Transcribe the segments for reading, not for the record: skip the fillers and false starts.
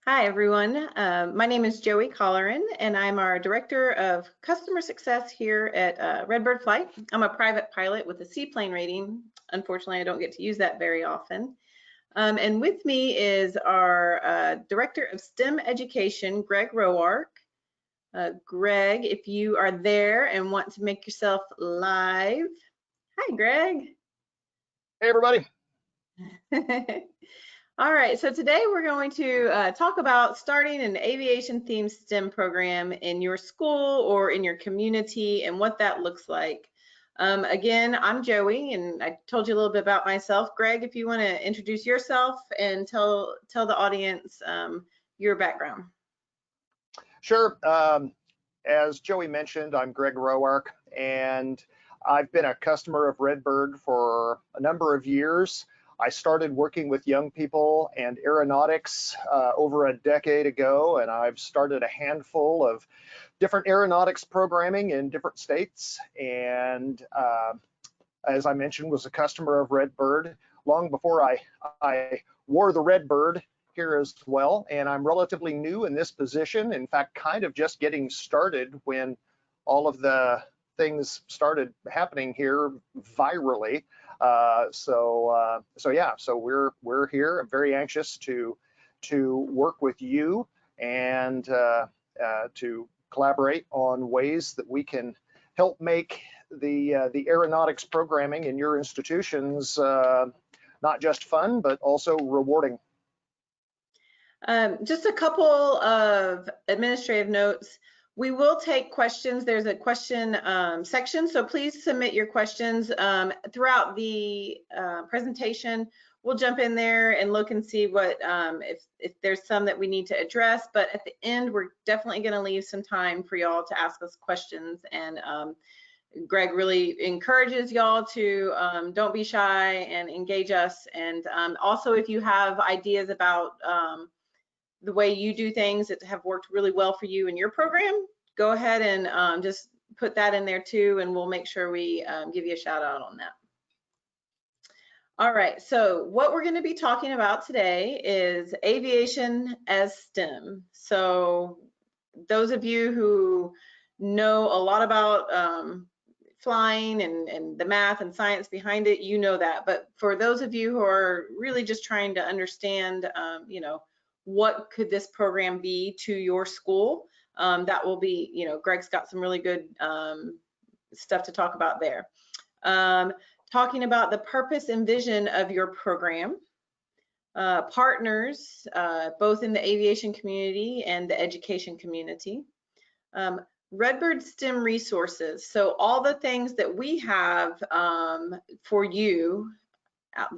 Hi, everyone. My name is Joey Colleran, and I'm our Director of Customer Success here at Redbird Flight. I'm a private pilot with a seaplane rating. Unfortunately, I don't get to use that very often. And with me is our Director of STEM Education, Greg Roark. Greg, if you are there and want to make yourself live. Hi, Greg. Hey, everybody. All right, so today we're going to talk about starting an aviation-themed STEM program in your school or in your community and what that looks like. Again, I'm Joey, and I told you a little bit about myself. Greg, if you want to introduce yourself and tell the audience your background. Sure. As Joey mentioned, I'm Greg Roark, and I've been a customer of Redbird for a number of years. I started working with young people and aeronautics over a decade ago, and I've started a handful of different aeronautics programming in different states. And as I mentioned, was a customer of Redbird long before I wore the Redbird here as well. And I'm relatively new in this position. In fact, kind of just getting started when all of the things started happening here virally. So we're here. I'm very anxious to work with you and to collaborate on ways that we can help make the aeronautics programming in your institutions not just fun, but also rewarding. Just a couple of administrative notes. We will take questions. There's a question section, so please submit your questions throughout the presentation. We'll jump in there and look and see what if there's some that we need to address. But at the end, we're definitely going to leave some time for y'all to ask us questions. And Greg really encourages y'all to don't be shy and engage us. And also, if you have ideas about the way you do things that have worked really well for you in your program, go ahead and just put that in there too, and we'll make sure we give you a shout out on that. All right, so what we're going to be talking about today is aviation as STEM. So those of you who know a lot about flying and the math and science behind it, you know that. But for those of you who are really just trying to understand, you know, what could this program be to your school? That will be, you know, Greg's got some really good stuff to talk about there. Talking about the purpose and vision of your program, partners, both in the aviation community and the education community. Redbird STEM resources, so all the things that we have for you,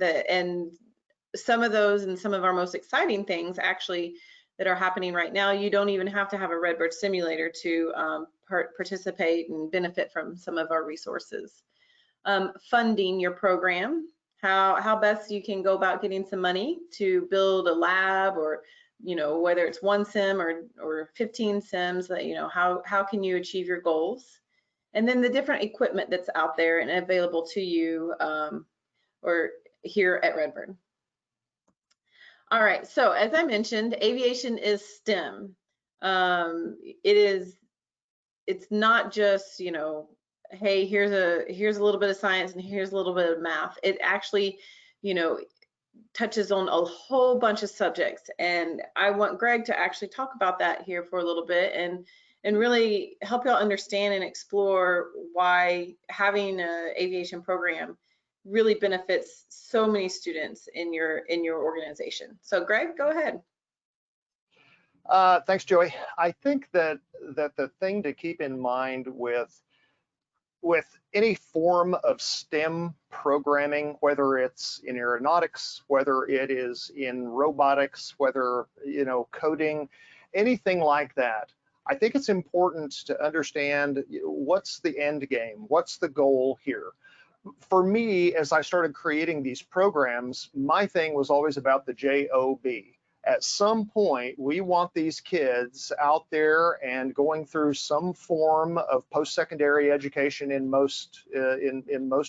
and some of those and some of our most exciting things actually that are happening right now, you don't even have to have a Redbird simulator to participate and benefit from some of our resources. Funding your program, how best you can go about getting some money to build a lab, or you know, whether it's one sim or 15 sims, you know, how can you achieve your goals? And then the different equipment that's out there and available to you or here at Redbird. All right, so as I mentioned, aviation is STEM. It's not just, you know, hey, here's a little bit of science and here's a little bit of math. It actually, you know, touches on a whole bunch of subjects, and I want Greg to actually talk about that here for a little bit and really help y'all understand and explore why having an aviation program really benefits so many students in your organization. So Greg, go ahead. Thanks, Joey. I think that the thing to keep in mind with any form of STEM programming, whether it's in aeronautics, whether it is in robotics, whether, you know, coding, anything like that, I think it's important to understand what's the end game, what's the goal here. For me, as I started creating these programs, my thing was always about the J-O-B. At some point, we want these kids out there and going through some form of post-secondary education in most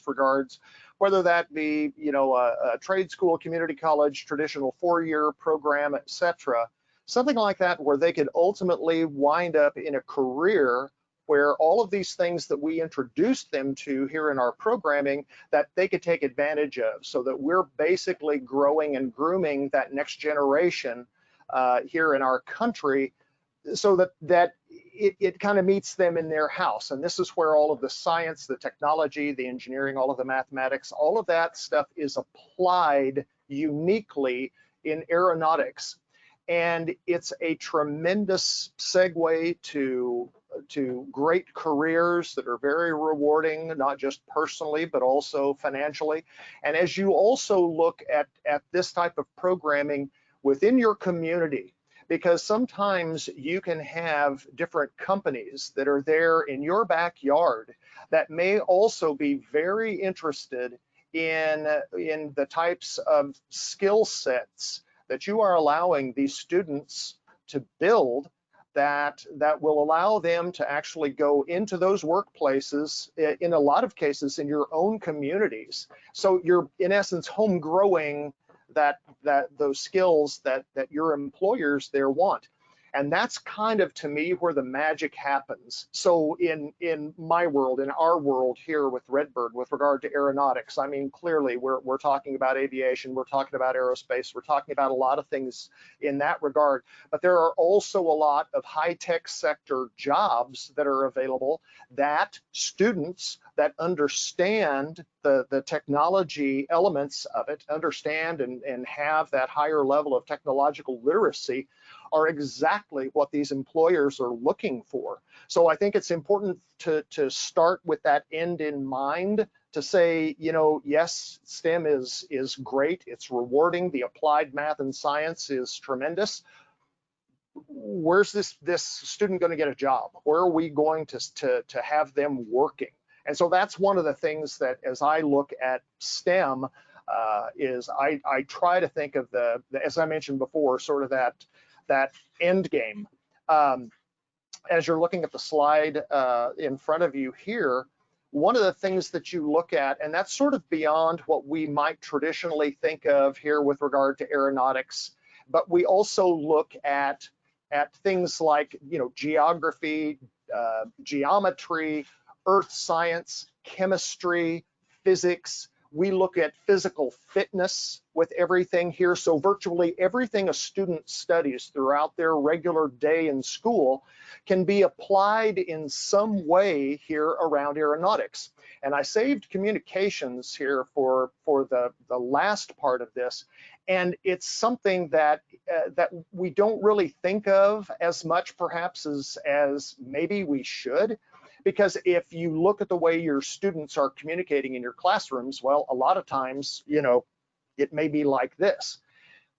regards, whether that be, you know, a trade school, community college, traditional four-year program, etc. something like that, where they could ultimately wind up in a career where all of these things that we introduced them to here in our programming, that they could take advantage of, so that we're basically growing and grooming that next generation here in our country, so that it kind of meets them in their house. And this is where all of the science, the technology, the engineering, all of the mathematics, all of that stuff is applied uniquely in aeronautics. And it's a tremendous segue to great careers that are very rewarding, not just personally, but also financially. And as you also look at this type of programming within your community, because sometimes you can have different companies that are there in your backyard that may also be very interested in the types of skill sets that you are allowing these students to build, that will allow them to actually go into those workplaces, in a lot of cases in your own communities. So you're in essence home growing those skills that your employers there want. And that's kind of, to me, where the magic happens. So in my world, in our world here with Redbird, with regard to aeronautics, I mean, clearly we're talking about aviation, we're talking about aerospace, we're talking about a lot of things in that regard. But there are also a lot of high-tech sector jobs that are available, that students that understand the technology elements of it, understand and have that higher level of technological literacy, are exactly what these employers are looking for. So I think it's important to start with that end in mind, to say, you know, yes, STEM is great, it's rewarding, the applied math and science is tremendous. Where's this student going to get a job? Where are we going to have them working? And so that's one of the things that, as I look at STEM, is I try to think of the, as I mentioned before, sort of that end game. As you're looking at the slide in front of you here, one of the things that you look at, and that's sort of beyond what we might traditionally think of here with regard to aeronautics, but we also look at things like, you know, geography, geometry, earth science, chemistry, physics. We look at physical fitness with everything here. So virtually everything a student studies throughout their regular day in school can be applied in some way here around aeronautics. And I saved communications here for the last part of this. And it's something that we don't really think of as much, perhaps, as maybe we should. Because if you look at the way your students are communicating in your classrooms, well, a lot of times, you know, it may be like this.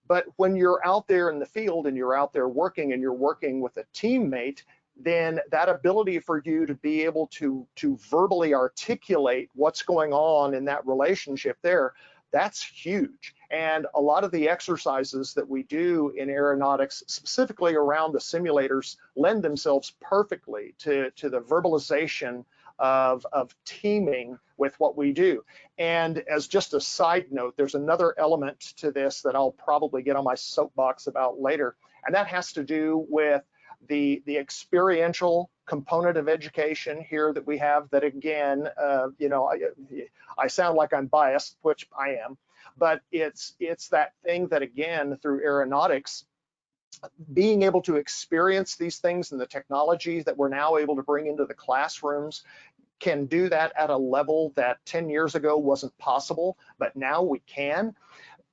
But when you're out there in the field and you're out there working and you're working with a teammate, then that ability for you to be able to verbally articulate what's going on in that relationship there, that's huge. And a lot of the exercises that we do in aeronautics, specifically around the simulators, lend themselves perfectly to the verbalization of teaming with what we do. And as just a side note, there's another element to this that I'll probably get on my soapbox about later, and that has to do with the experiential component of education here that we have, that again, you know, I sound like I'm biased, which I am, but it's that thing that, again, through aeronautics, being able to experience these things and the technology that we're now able to bring into the classrooms can do that at a level that 10 years ago wasn't possible, but now we can.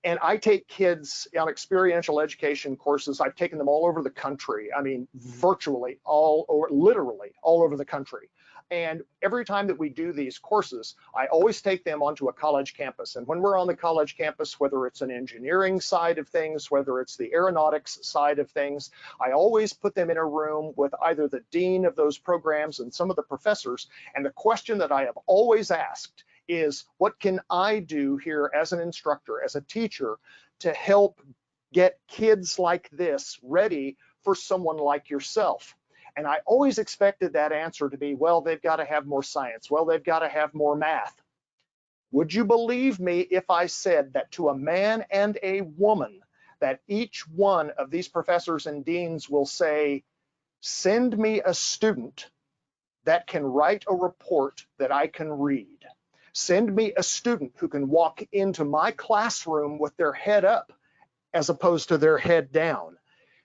And I take kids on experiential education courses. I've taken them all over the country. I mean, virtually all, or literally all over the country. And every time that we do these courses, I always take them onto a college campus. And when we're on the college campus, whether it's an engineering side of things, whether it's the aeronautics side of things, I always put them in a room with either the dean of those programs and some of the professors. And the question that I have always asked is, what can I do here as an instructor, as a teacher, to help get kids like this ready for someone like yourself? And I always expected that answer to be, well, they've got to have more science. Well, they've got to have more math. Would you believe me if I said that to a man and a woman, that each one of these professors and deans will say, send me a student that can write a report that I can read. Send me a student who can walk into my classroom with their head up as opposed to their head down.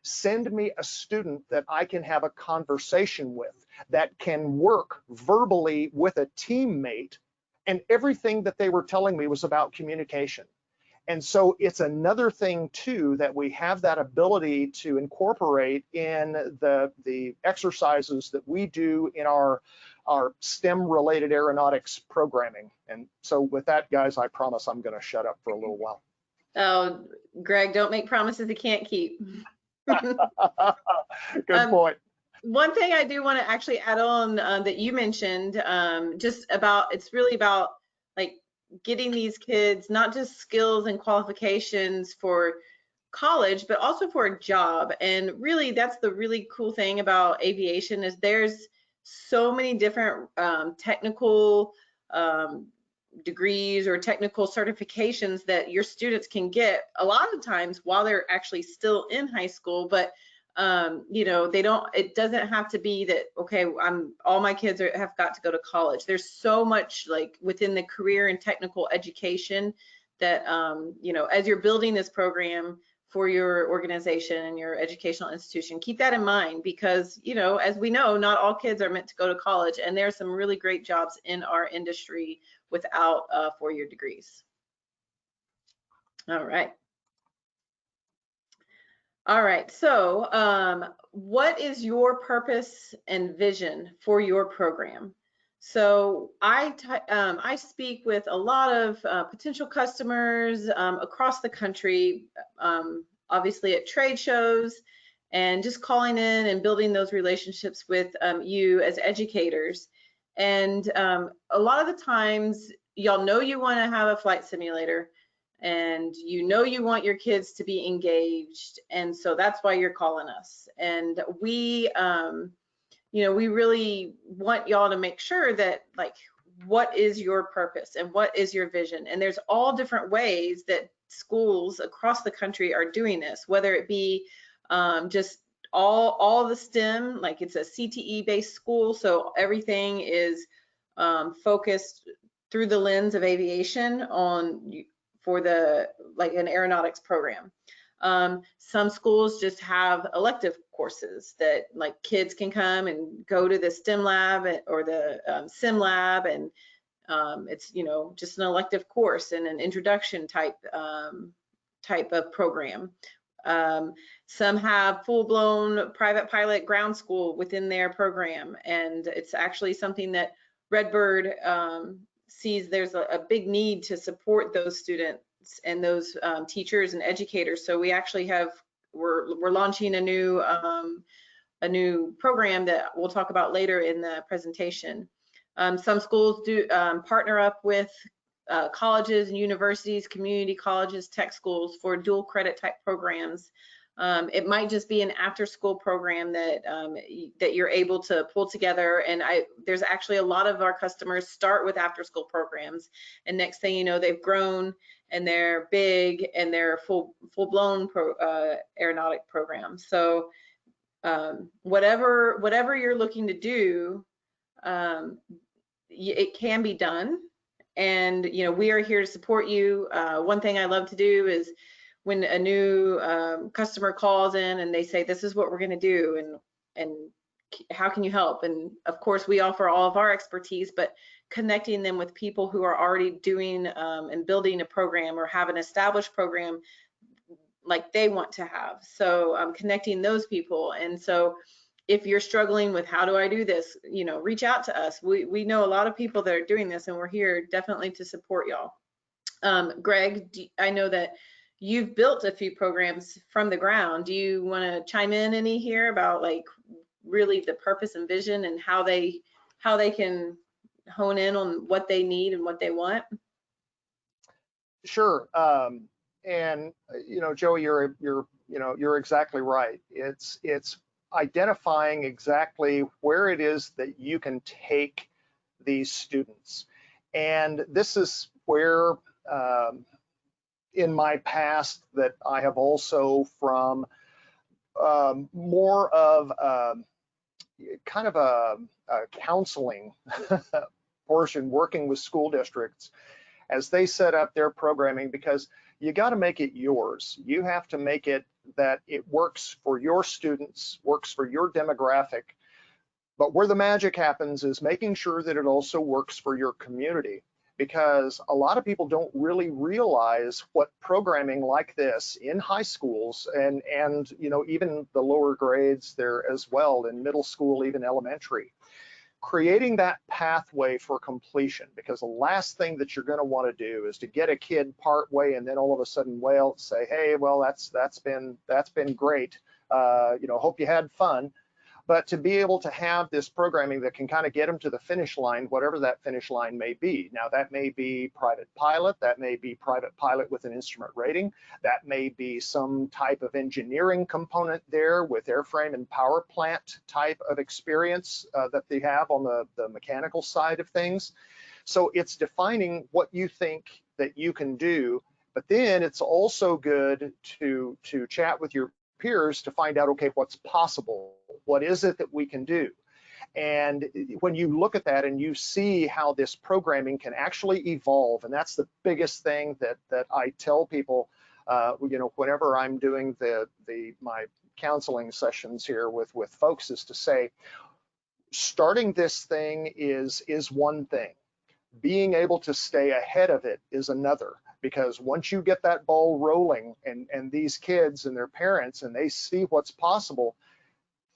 Send me a student that I can have a conversation with, that can work verbally with a teammate. And everything that they were telling me was about communication. And so it's another thing too that we have that ability to incorporate in the exercises that we do in our STEM related aeronautics programming. And so with that, guys, I promise I'm going to shut up for a little while. Oh, Greg, don't make promises you can't keep. Good point. One thing I do want to actually add on that you mentioned, just about, it's really about like getting these kids not just skills and qualifications for college, but also for a job. And really, that's the really cool thing about aviation is there's so many different technical degrees or technical certifications that your students can get a lot of times while they're actually still in high school. But you know, it doesn't have to be that, okay, all my kids have got to go to college. There's so much like within the career and technical education that, you know, as you're building this program for your organization and your educational institution, keep that in mind because, you know, as we know, not all kids are meant to go to college, and there are some really great jobs in our industry without 4-year degrees. All right. All right, so what is your purpose and vision for your program? So I speak with a lot of potential customers across the country, obviously at trade shows, and just calling in and building those relationships with you as educators. And a lot of the times, y'all know you want to have a flight simulator, and you know you want your kids to be engaged, and so that's why you're calling us. And we you know, we really want y'all to make sure that, like, what is your purpose and what is your vision? And there's all different ways that schools across the country are doing this, whether it be just all the STEM, like it's a CTE based school, so everything is focused through the lens of aviation for the, like, an aeronautics program. Some schools just have elective courses that, like, kids can come and go to the STEM lab or the sim lab, and it's, you know, just an elective course and an introduction type of program. Some have full-blown private pilot ground school within their program, and it's actually something that Redbird sees there's a big need to support those students and those teachers and educators. So we actually we're launching a new program that we'll talk about later in the presentation. Some schools do partner up with colleges and universities, community colleges, tech schools for dual credit type programs. It might just be an after-school program that that you're able to pull together. And there's actually a lot of our customers start with after-school programs, and next thing you know, they've grown and they're big and they're full-blown aeronautic programs. So whatever you're looking to do, it can be done. And, you know, we are here to support you. One thing I love to do is when a new customer calls in and they say, this is what we're going to do, and how can you help? And of course, we offer all of our expertise, but connecting them with people who are already doing and building a program or have an established program like they want to have. So connecting those people. And so if you're struggling with how do I do this, you know, reach out to us. We know a lot of people that are doing this, and we're here definitely to support y'all. Greg, I know that you've built a few programs from the ground. Do you want to chime in any here about, like, really the purpose and vision and how they can hone in on what they need and what they want? Sure. And you know, Joey, you're exactly right. It's identifying exactly where it is that you can take these students, and this is where in my past that I have also from more of kind of a counseling portion, working with school districts as they set up their programming, because you got to make it yours. You have to make it that it works for your students, works for your demographic. But where the magic happens is making sure that it also works for your community, because a lot of people don't really realize what programming like this in high schools and you know, even the lower grades there as well, in middle school, even elementary, creating that pathway for completion. Because the last thing that you're going to want to do is to get a kid part way and then all of a sudden wail, say, hey, well, that's been great, you know, hope you had fun. But to be able to have this programming that can kind of get them to the finish line, whatever that finish line may be. Now, that may be private pilot, that may be private pilot with an instrument rating, that may be some type of engineering component there with airframe and power plant type of experience that they have on the mechanical side of things. So it's defining what you think that you can do, but then it's also good to chat with your peers to find out, okay, what's possible? What is it that we can do? And when you look at that and you see how this programming can actually evolve, and that's the biggest thing that I tell people, you know, whenever I'm doing my counseling sessions here with folks, is to say, starting this thing is one thing. Being able to stay ahead of it is another, because once you get that ball rolling and these kids and their parents and they see what's possible,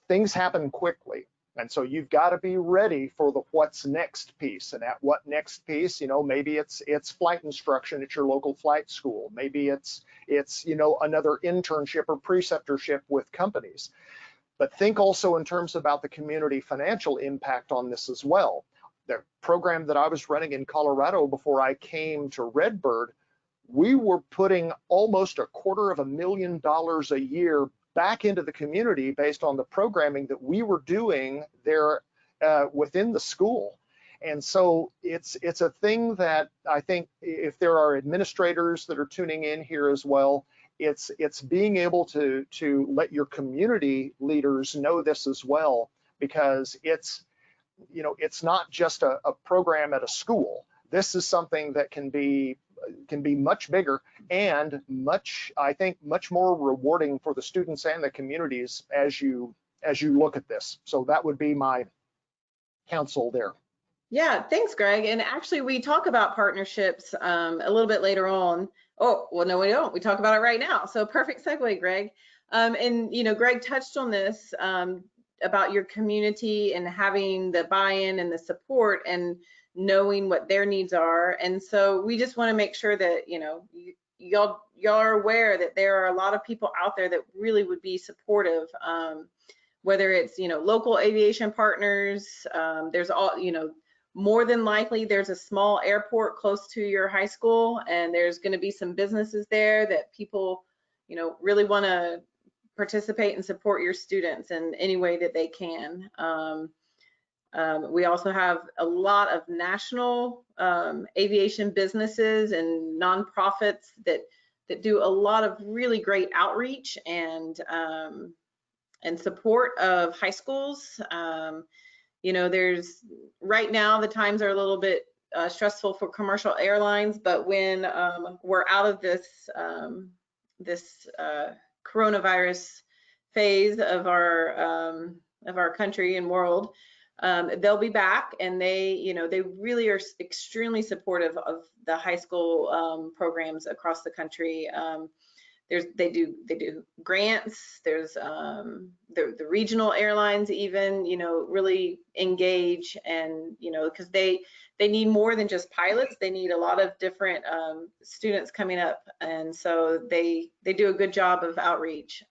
things happen quickly. And so you've got to be ready for the what's next piece. And at what next piece, you know, maybe it's flight instruction at your local flight school. Maybe it's you know, another internship or preceptorship with companies. But think also in terms about the community financial impact on this as well. The program that I was running in Colorado before I came to Redbird, we were putting almost $250,000 a year back into the community based on the programming that we were doing there within the school. And so it's a thing that I think if there are administrators that are tuning in here as well, it's being able to let your community leaders know this as well, because it's, you know, it's not just a program at a school. This is something that can be much bigger and I think much more rewarding for the students and the communities as you look at this. So that would be my counsel there. Yeah, thanks, Greg. And actually, we talk about partnerships a little bit later on. Oh, well, no, we don't. We talk about it right now. So perfect segue, Greg. And, you know, Greg touched on this about your community and having the buy-in and the support and knowing what their needs are. And so we just want to make sure that, you know, y'all are aware that there are a lot of people out there that really would be supportive, whether it's, you know, local aviation partners, there's all, you know, more than likely there's a small airport close to your high school, and there's going to be some businesses there that people, you know, really want to participate and support your students in any way that they can. We also have a lot of national aviation businesses and nonprofits that do a lot of really great outreach and support of high schools. You know, there's right now the times are a little bit stressful for commercial airlines, but when we're out of this coronavirus phase of our country and world, they'll be back, and they, you know, they really are extremely supportive of the high school programs across the country. They do grants. There's the regional airlines even, you know, really engage, and, you know, because they need more than just pilots. They need a lot of different students coming up, and so they do a good job of outreach.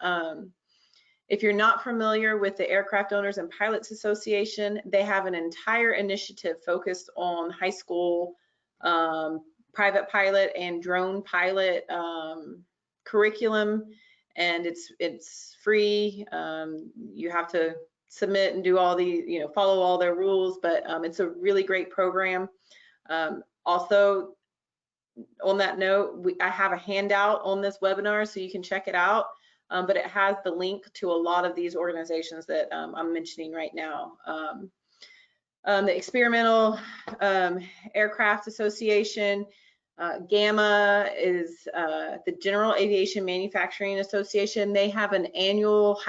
If you're not familiar with the Aircraft Owners and Pilots Association, they have an entire initiative focused on high school private pilot and drone pilot curriculum, and it's free. You have to submit and do all the, you know, follow all their rules, but it's a really great program. Also, on that note, I have a handout on this webinar, so you can check it out. But it has the link to a lot of these organizations that I'm mentioning right now. The Experimental Aircraft Association, GAMA is the General Aviation Manufacturing Association. They have an annual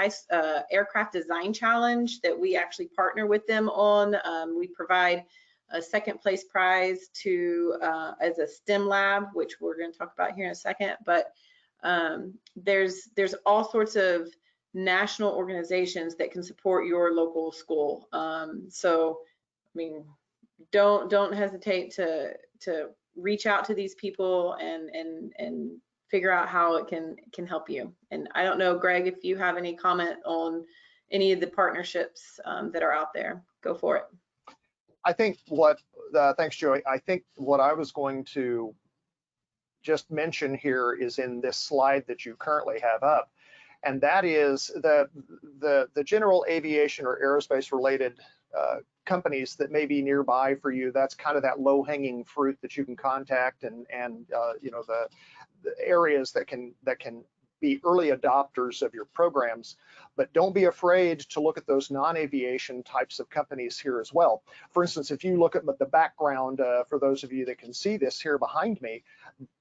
aircraft design challenge that we actually partner with them on. We provide a second place prize to as a STEM lab, which we're going to talk about here in a second. But there's all sorts of national organizations that can support your local school. So, I mean, don't hesitate to reach out to these people and figure out how it can help you. And I don't know, Greg, if you have any comment on any of the partnerships that are out there, go for it. I think thanks, Joey. I think what I was going to just mention here is in this slide that you currently have up, and that is the general aviation or aerospace related companies that may be nearby for you. That's kind of that low-hanging fruit that you can contact, and you know, the areas that can be early adopters of your programs. But don't be afraid to look at those non-aviation types of companies here as well. For instance, if you look at the background, for those of you that can see this here behind me,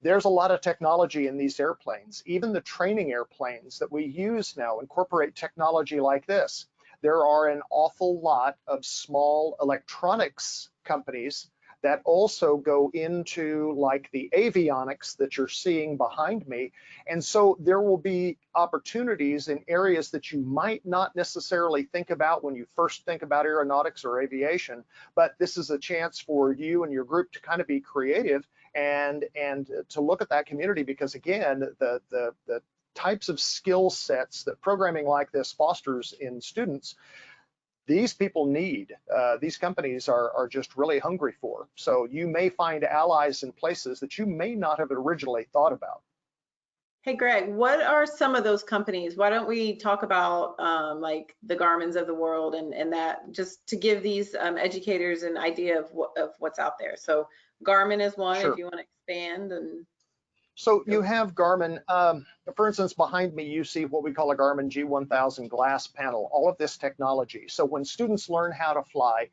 there's a lot of technology in these airplanes. Even the training airplanes that we use now incorporate technology like this. There are an awful lot of small electronics companies that also go into like the avionics that you're seeing behind me. And so there will be opportunities in areas that you might not necessarily think about when you first think about aeronautics or aviation, but this is a chance for you and your group to kind of be creative and to look at that community, because again, the types of skill sets that programming like this fosters in students, these people need, these companies are just really hungry for. So you may find allies in places that you may not have originally thought about. Hey, Greg, what are some of those companies? Why don't we talk about like the Garmins of the world and that, just to give these educators an idea of what's out there. So Garmin is one, Sure. if you want to expand. And so you have Garmin, for instance, behind me, you see what we call a Garmin G1000 glass panel, all of this technology. So when students learn how to fly,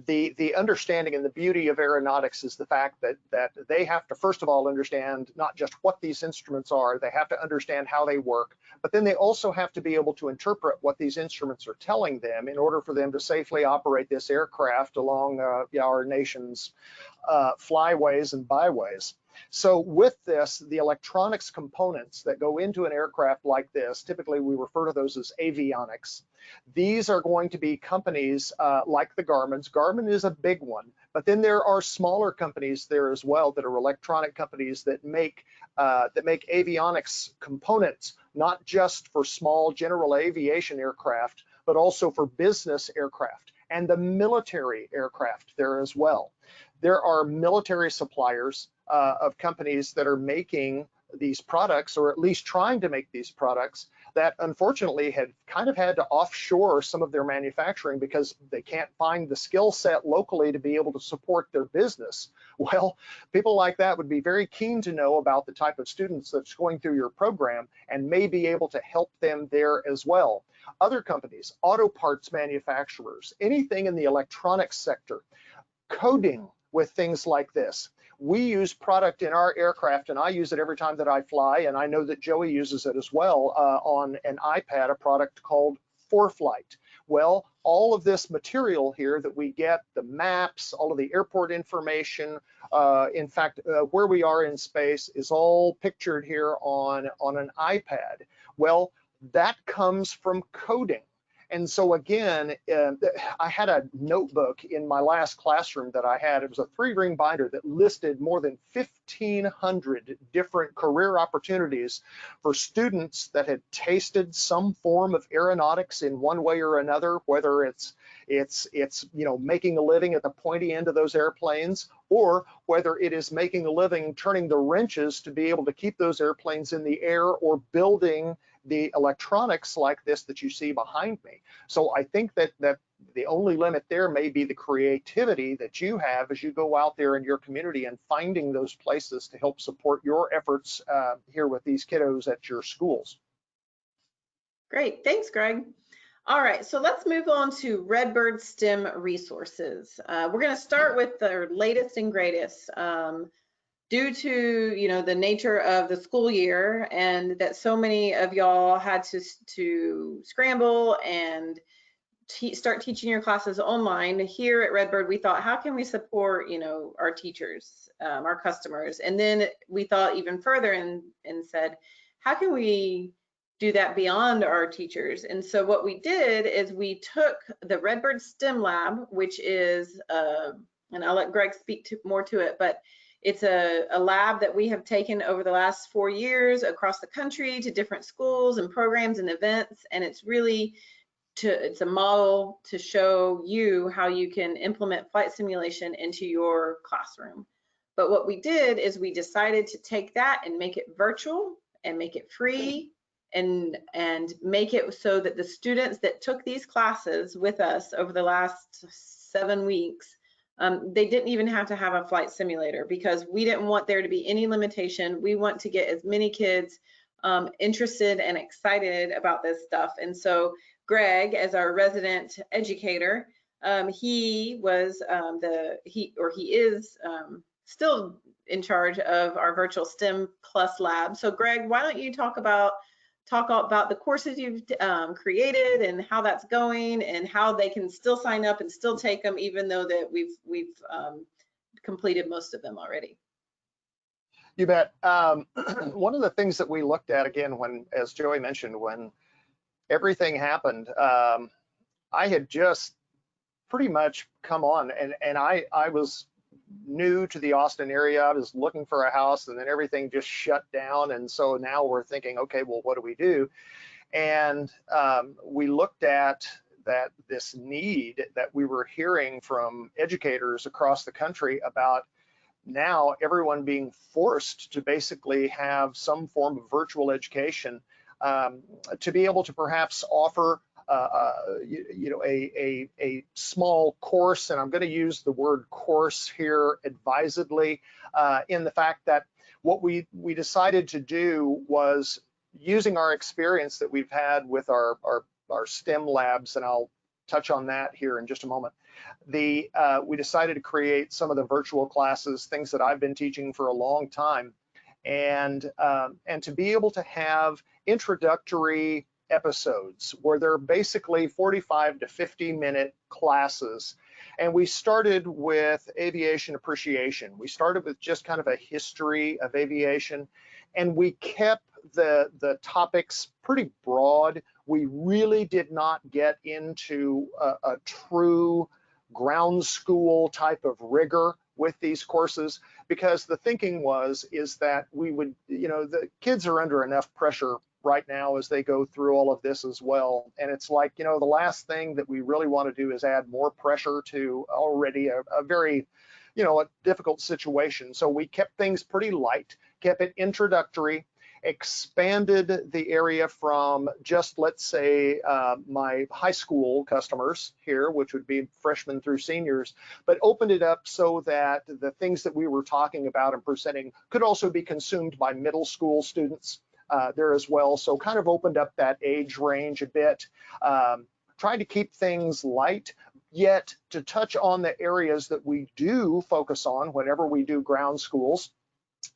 the understanding and the beauty of aeronautics is the fact that they have to, first of all, understand not just what these instruments are, they have to understand how they work, but then they also have to be able to interpret what these instruments are telling them in order for them to safely operate this aircraft along our nation's flyways and byways. So with this, the electronics components that go into an aircraft like this, typically we refer to those as avionics. These are going to be companies like the Garmins. Garmin is a big one, but then there are smaller companies there as well that are electronic companies that make avionics components, not just for small general aviation aircraft, but also for business aircraft and the military aircraft there as well. There are military suppliers of companies that are making these products, or at least trying to make these products, that unfortunately had kind of had to offshore some of their manufacturing because they can't find the skill set locally to be able to support their business. Well, people like that would be very keen to know about the type of students that's going through your program and may be able to help them there as well. Other companies, auto parts manufacturers, anything in the electronics sector, coding with things like this. We use product in our aircraft, and I use it every time that I fly, and I know that Joey uses it as well on an iPad, a product called ForFlight. Well, all of this material here that we get, the maps, all of the airport information, in fact, where we are in space is all pictured here on an iPad. Well, that comes from coding. And so again, I had a notebook in my last classroom that I had. It was a 3-ring binder that listed more than 1,500 different career opportunities for students that had tasted some form of aeronautics in one way or another, whether it's making a living at the pointy end of those airplanes, or whether it is making a living turning the wrenches to be able to keep those airplanes in the air, or building the electronics like this that you see behind me. So I think that The only limit there may be the creativity that you have as you go out there in your community and finding those places to help support your efforts here with these kiddos at your schools. Great, thanks, Greg. All right, so let's move on to Redbird STEM resources. We're going to start with the latest and greatest. Due to the nature of the school year and that so many of y'all had to scramble and start teaching your classes online, here at Redbird we thought, how can we support our teachers, our customers? And then we thought even further and said, how can we do that beyond our teachers? And so what we did is we took the Redbird STEM Lab, which is and I'll let Greg speak more to it, but it's a lab that we have taken over the last 4 years across the country to different schools and programs and events. And it's really it's a model to show you how you can implement flight simulation into your classroom. But what we did is we decided to take that and make it virtual and make it free and make it so that the students that took these classes with us over the last 7 weeks, they didn't even have to have a flight simulator, because we didn't want there to be any limitation. We want to get as many kids interested and excited about this stuff. And so Greg, as our resident educator, he is still in charge of our virtual STEM Plus lab. So Greg, why don't you talk about the courses you've created and how that's going and how they can still sign up and still take them, even though that we've completed most of them already. You bet. One of the things that we looked at, again, as Joey mentioned, when everything happened, I had just pretty much come on, and I was new to the Austin area. I was looking for a house, and then everything just shut down. And so now we're thinking, okay, well, what do we do? And we looked at this need that we were hearing from educators across the country about now everyone being forced to basically have some form of virtual education to be able to perhaps offer a small course, and I'm going to use the word course here advisedly, in the fact that what we decided to do was, using our experience that we've had with our STEM labs, and I'll touch on that here in just a moment. We decided to create some of the virtual classes, things that I've been teaching for a long time, and to be able to have introductory episodes where they're basically 45 to 50-minute classes. And we started with aviation appreciation. We started with just kind of a history of aviation, and we kept the topics pretty broad. We really did not get into a true ground school type of rigor with these courses, because the thinking is that we would, the kids are under enough pressure right now as they go through all of this as well. And it's like, the last thing that we really want to do is add more pressure to already a very, a difficult situation. So we kept things pretty light, kept it introductory, expanded the area from just, let's say, my high school customers here, which would be freshmen through seniors, but opened it up so that the things that we were talking about and presenting could also be consumed by middle school students there as well. So kind of opened up that age range a bit, trying to keep things light, yet to touch on the areas that we do focus on whenever we do ground schools.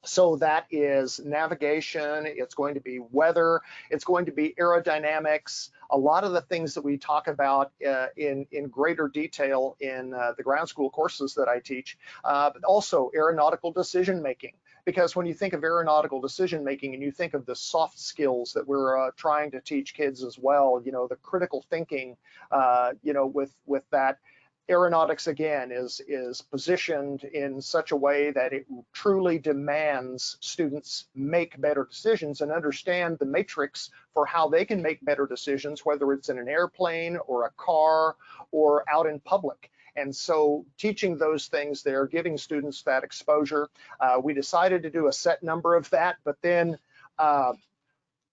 So that is navigation, it's going to be weather, it's going to be aerodynamics, a lot of the things that we talk about in greater detail in the ground school courses that I teach, but also aeronautical decision making. Because when you think of aeronautical decision making and you think of the soft skills that we're trying to teach kids as well, the critical thinking, with that, aeronautics again is positioned in such a way that it truly demands students make better decisions and understand the matrix for how they can make better decisions, whether it's in an airplane or a car or out in public. And so teaching those things there, giving students that exposure. We decided to do a set number of that, but then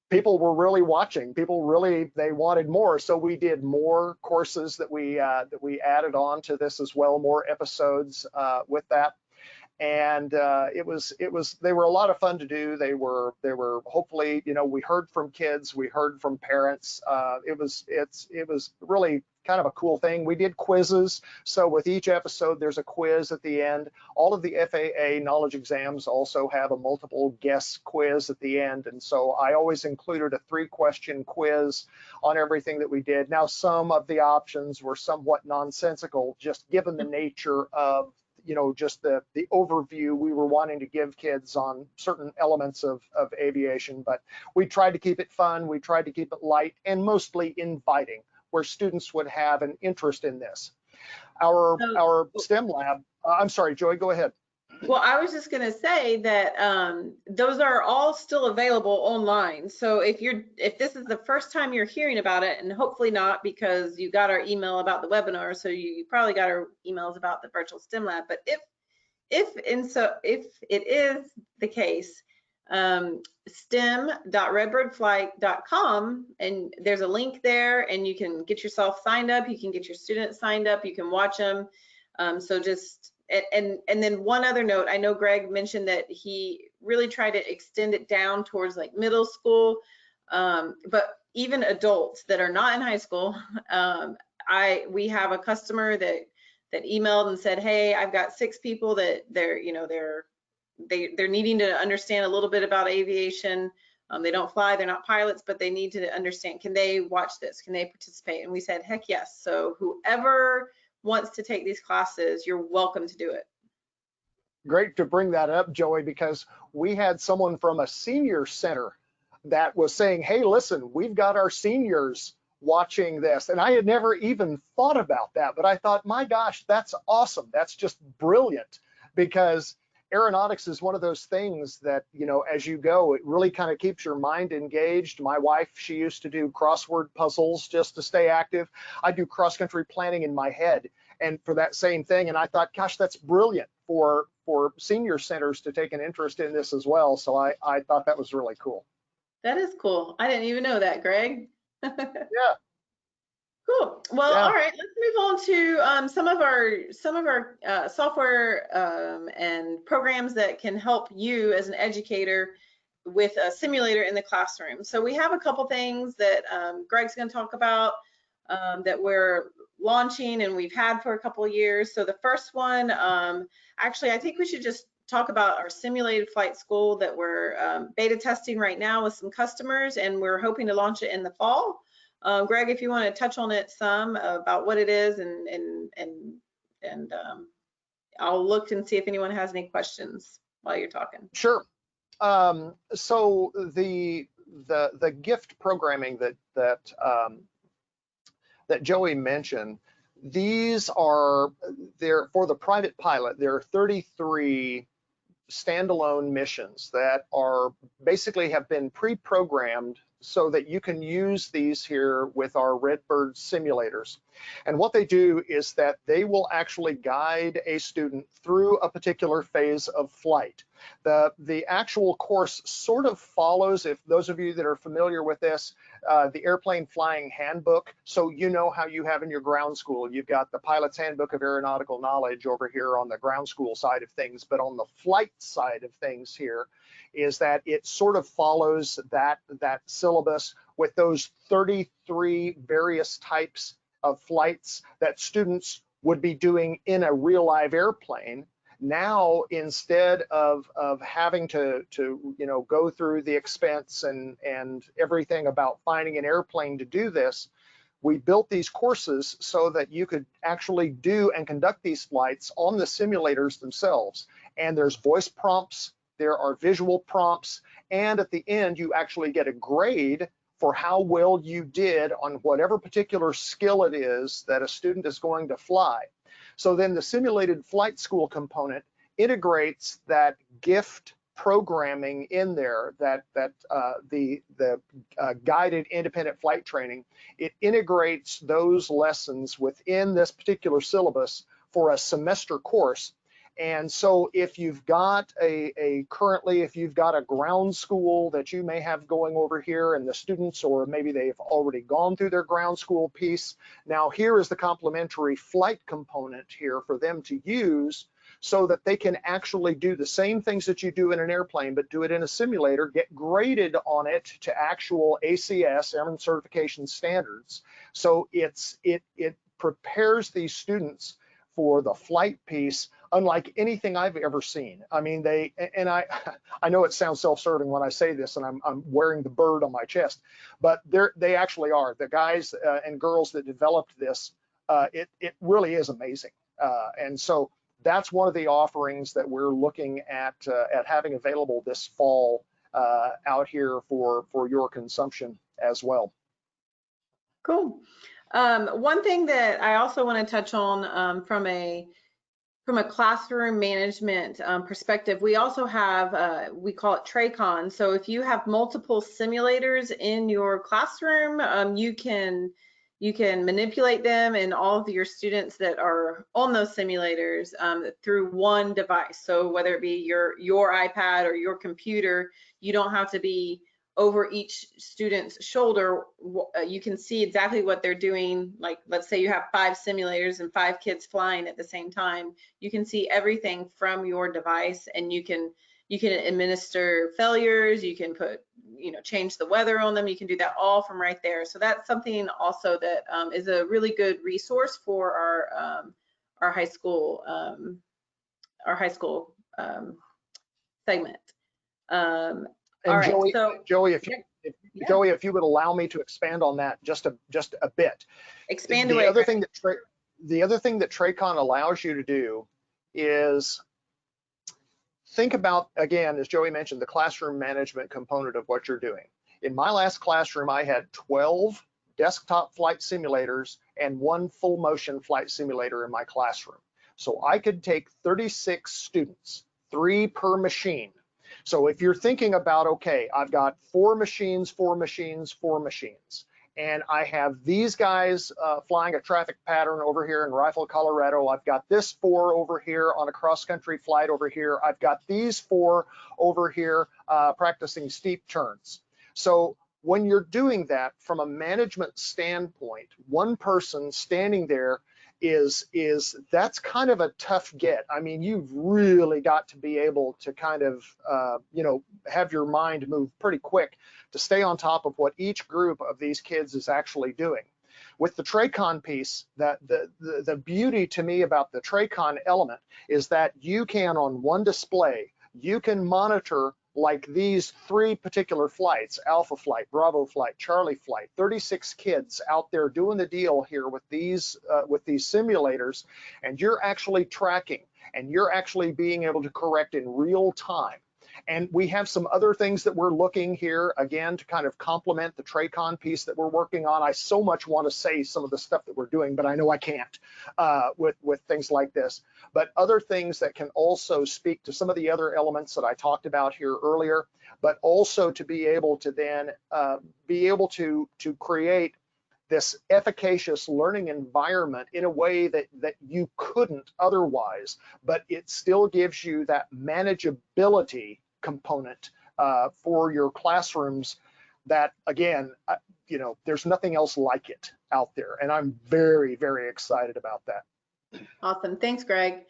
people were really watching. People really, they wanted more. So we did more courses that we added on to this as well, more episodes with that. And they were a lot of fun to do. They were hopefully, you know, we heard from kids, we heard from parents. It was really kind of a cool thing. We did quizzes. So with each episode, there's a quiz at the end. All of the FAA knowledge exams also have a multiple guess quiz at the end. And so I always included a 3-question quiz on everything that we did. Now, some of the options were somewhat nonsensical, just given the nature of, you know, just the overview we were wanting to give kids on certain elements of aviation. But we tried to keep it fun, we tried to keep it light, and mostly inviting, where students would have an interest in this. Our STEM lab, I'm sorry, Joy, go ahead. Well, I was just going to say that those are all still available online. So if this is the first time you're hearing about it, and hopefully not, because you got our email about the webinar, so you probably got our emails about the virtual STEM lab. But if it is the case, stem.redbirdflight.com, and there's a link there, and you can get yourself signed up. You can get your students signed up. You can watch them. So just and then one other note, I know Greg mentioned that he really tried to extend it down towards like middle school, but even adults that are not in high school. We have a customer that emailed and said, hey, I've got 6 people that they're needing to understand a little bit about aviation. They don't fly, they're not pilots, but they need to understand, can they watch this? Can they participate? And we said, heck yes. So whoever wants to take these classes, you're welcome to do it. Great to bring that up, Joey, because we had someone from a senior center that was saying, hey, listen, we've got our seniors watching this. And I had never even thought about that, but I thought, my gosh, that's awesome. That's just brilliant, because aeronautics is one of those things that, you know, as you go, it really kind of keeps your mind engaged. My wife, she used to do crossword puzzles just to stay active. I do cross-country planning in my head, and for that same thing. And I thought, gosh, that's brilliant for senior centers to take an interest in this as well. So I thought that was really cool. That is cool. I didn't even know that, Greg. Yeah. Cool. Well, Yeah. all right. Let's move on to some of our software and programs that can help you as an educator with a simulator in the classroom. So we have a couple things that Greg's going to talk about that we're launching and we've had for a couple of years. So the first one, actually, I think we should just talk about our simulated flight school that we're beta testing right now with some customers, and we're hoping to launch it in the fall. Greg, if you want to touch on it some about what it is, and I'll look and see if anyone has any questions while you're talking. Sure. So the gift programming that Joey mentioned, these are there for the private pilot. There are 33 standalone missions that are basically have been pre-programmed so that you can use these here with our Redbird simulators. And what they do is that they will actually guide a student through a particular phase of flight. The actual course sort of follows, if those of you that are familiar with this, the airplane flying handbook. So you know how you have in your ground school, you've got the pilot's handbook of aeronautical knowledge over here on the ground school side of things, but on the flight side of things here is that it sort of follows that syllabus with those 33 various types of flights that students would be doing in a real live airplane. Now, instead of having to you know, go through the expense and everything about finding an airplane to do this, we built these courses so that you could actually do and conduct these flights on the simulators themselves. And there's voice prompts, there are visual prompts, and at the end you actually get a grade for how well you did on whatever particular skill it is that a student is going to fly. So then the simulated flight school component integrates that gift programming in there, that the guided independent flight training. It integrates those lessons within this particular syllabus for a semester course. And so if you've got currently, if you've got a ground school that you may have going over here and the students, or maybe they've already gone through their ground school piece, now here is the complementary flight component here for them to use so that they can actually do the same things that you do in an airplane, but do it in a simulator, get graded on it to actual ACS, Airman Certification Standards. So it prepares these students for the flight piece unlike anything I've ever seen. I mean, I know it sounds self-serving when I say this, and I'm wearing the bird on my chest, but they actually are. The guys and girls that developed this, it really is amazing. And so that's one of the offerings that we're looking at having available this fall out here for your consumption as well. Cool. One thing that I also want to touch on from a classroom management perspective, we also have, we call it TRACON. So if you have multiple simulators in your classroom, you can manipulate them and all of your students that are on those simulators through one device. So whether it be your iPad or your computer, you don't have to be over each student's shoulder. You can see exactly what they're doing. Like, let's say you have 5 simulators and 5 kids flying at the same time. You can see everything from your device, and you can administer failures. You can put, change the weather on them. You can do that all from right there. So that's something also that is a really good resource for our high school segment. And all Joey, right, Joey, if you would allow me to expand on that just a bit. Expand the away. Other thing that TRACON allows you to do is think about, again, as Joey mentioned, the classroom management component of what you're doing. In my last classroom, I had 12 desktop flight simulators and 1 full motion flight simulator in my classroom. So I could take 36 students, 3 per machine. So if you're thinking about, okay, I've got 4 machines, 4 machines, 4 machines, and I have these guys flying a traffic pattern over here in Rifle, Colorado. I've got this 4 over here on a cross-country flight over here. I've got these 4 over here practicing steep turns. So when you're doing that from a management standpoint, one person standing there that's kind of a tough get. I mean, you've really got to be able to kind of, have your mind move pretty quick to stay on top of what each group of these kids is actually doing. With the TRACON piece, the beauty to me about the TRACON element is that you can, on one display, you can monitor like these 3 particular flights, Alpha Flight, Bravo Flight, Charlie Flight, 36 kids out there doing the deal here with these simulators, and you're actually tracking, and you're actually being able to correct in real time. And we have some other things that we're looking here, again, to kind of complement the TRACON piece that we're working on. I so much want to say some of the stuff that we're doing, but I know I can't with things like this. But other things that can also speak to some of the other elements that I talked about here earlier, but also to be able to then be able to create this efficacious learning environment in a way that you couldn't otherwise, but it still gives you that manageability component for your classrooms that, again, there's nothing else like it out there. And I'm very, very excited about that. Awesome. Thanks, Greg.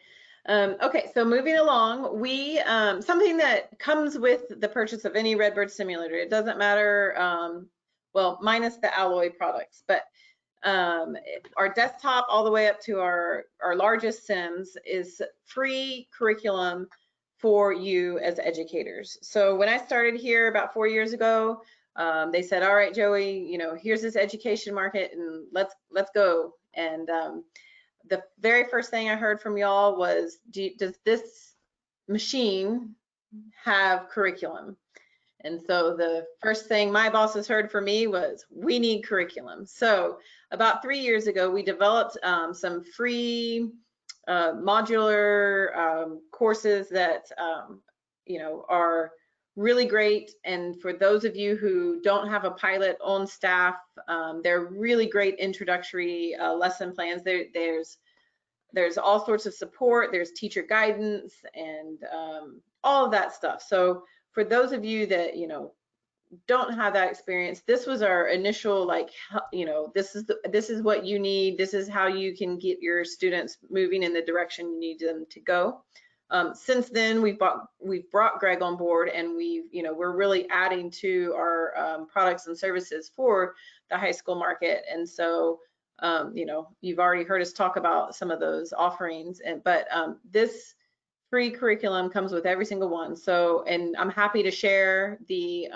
Okay, so moving along, something that comes with the purchase of any Redbird simulator, it doesn't matter, well, minus the alloy products, but our desktop all the way up to our largest sims is free curriculum for you as educators. So when I started here about 4 years ago, they said, all right, Joey, here's this education market and let's go. And the very first thing I heard from y'all was, does this machine have curriculum? And so the first thing my bosses heard from me was, we need curriculum. So about 3 years ago, we developed some free modular courses that are really great. And for those of you who don't have a pilot on staff, they're really great introductory lesson plans. There's there's all sorts of support, there's teacher guidance, and all of that stuff. So for those of you that, you know, don't have that experience, this was our initial, like, you know, this is what you need, this is how you can get your students moving in the direction you need them to go. Since then, we've brought Greg on board, and we're really adding to our products and services for the high school market. And so, you know, you've already heard us talk about some of those offerings, but this free curriculum comes with every single one. So, and I'm happy to share the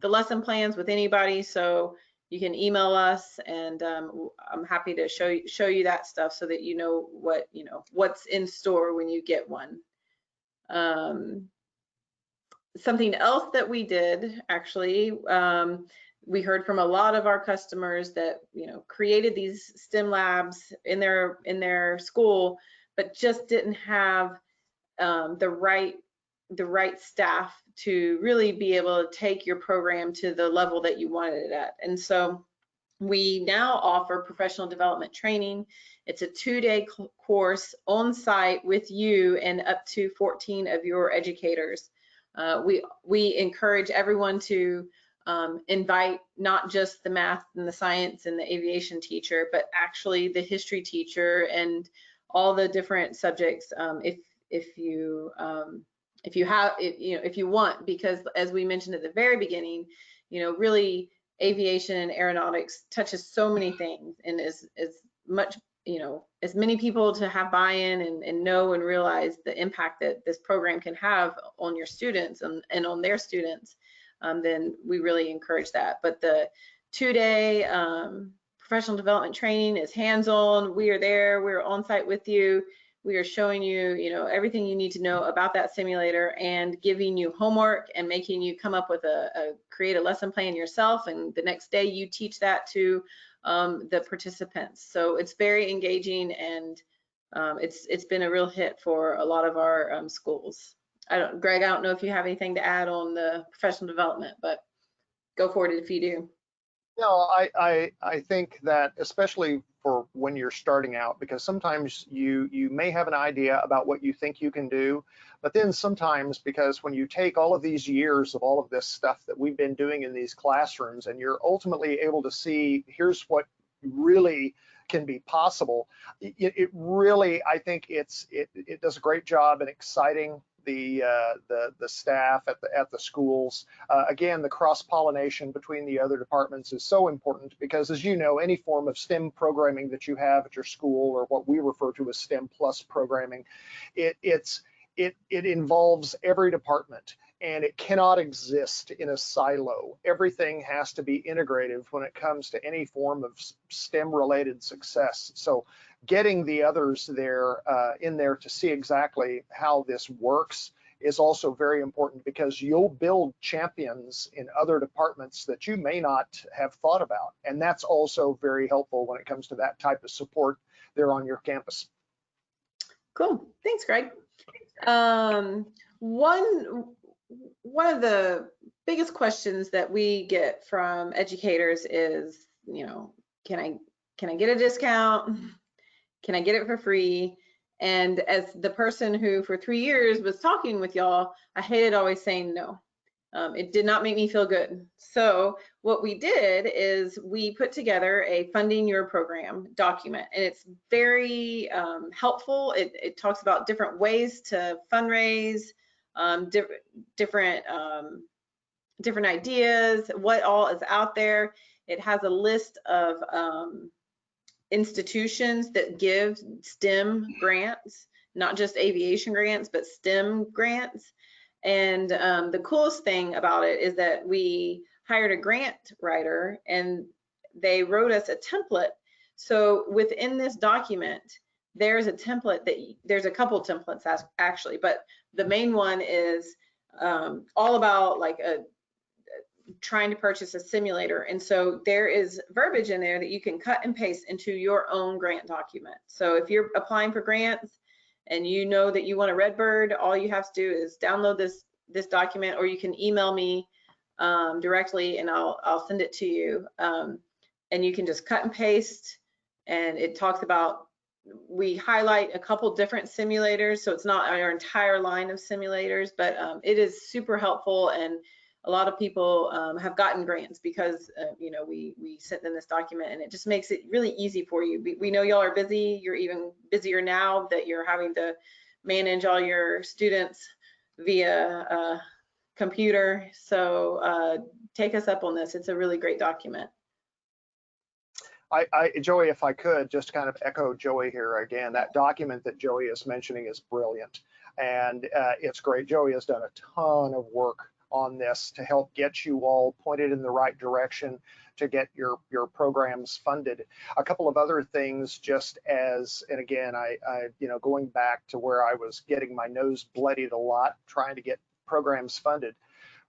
lesson plans with anybody. So you can email us, and I'm happy to show you that stuff so that you know what's in store when you get one. Something else that we did, actually, we heard from a lot of our customers that, you know, created these STEM labs in their school, but just didn't have the right staff to really be able to take your program to the level that you wanted it at. And so we now offer professional development training. It's a 2-day course on site with you and up to 14 of your educators. We encourage everyone to invite not just the math and the science and the aviation teacher, but actually the history teacher and all the different subjects, if you want, because as we mentioned at the very beginning, you know, really aviation and aeronautics touches so many things, and as much, you know, as many people to have buy-in and know and realize the impact that this program can have on your students and on their students, then we really encourage that. But the 2-day professional development training is hands-on. We are there, we're on site with you. We are showing you, you know, everything you need to know about that simulator and giving you homework and making you come up with create a lesson plan yourself. And the next day you teach that to the participants. So it's very engaging, and it's been a real hit for a lot of our schools. Greg, I don't know if you have anything to add on the professional development, but go for it if you do. No, I think that especially for when you're starting out, because sometimes you may have an idea about what you think you can do, but then sometimes, because when you take all of these years of all of this stuff that we've been doing in these classrooms, and you're ultimately able to see here's what really can be possible, it really, I think it does a great job in exciting the staff at the schools. Again, the cross-pollination between the other departments is so important, because, as you know, any form of STEM programming that you have at your school, or what we refer to as STEM plus programming, it involves every department, and it cannot exist in a silo. Everything has to be integrative when it comes to any form of STEM related success. So getting the others there in there to see exactly how this works is also very important, because you'll build champions in other departments that you may not have thought about. And that's also very helpful when it comes to that type of support there on your campus. Cool, thanks, Greg. One of the biggest questions that we get from educators is, you know, can I get a discount? Can I get it for free? And as the person who for 3 years was talking with y'all, I hated always saying no. It did not make me feel good. So what we did is we put together a funding your program document, and it's very helpful. It talks about different ways to fundraise, different ideas, what all is out there. It has a list of institutions that give STEM grants, not just aviation grants, but STEM grants. And the coolest thing about it is that we hired a grant writer, and they wrote us a template. So within this document, there's a template there's a couple templates actually, but the main one is all about like trying to purchase a simulator. And so there is verbiage in there that you can cut and paste into your own grant document. So if you're applying for grants and you know that you want a Redbird, all you have to do is download this document, or you can email me directly and I'll send it to you. And you can just cut and paste, and it talks about we highlight a couple different simulators, so it's not our entire line of simulators, but it is super helpful, and a lot of people have gotten grants because you know, we sent them this document, and it just makes it really easy for you. We know y'all are busy. You're even busier now that you're having to manage all your students via computer. So take us up on this. It's a really great document. Joey, if I could just kind of echo Joey here again, that document that Joey is mentioning is brilliant, and it's great. Joey has done a ton of work on this to help get you all pointed in the right direction to get your programs funded. A couple of other things, just as, and again, I you know, going back to where I was getting my nose bloodied a lot trying to get programs funded.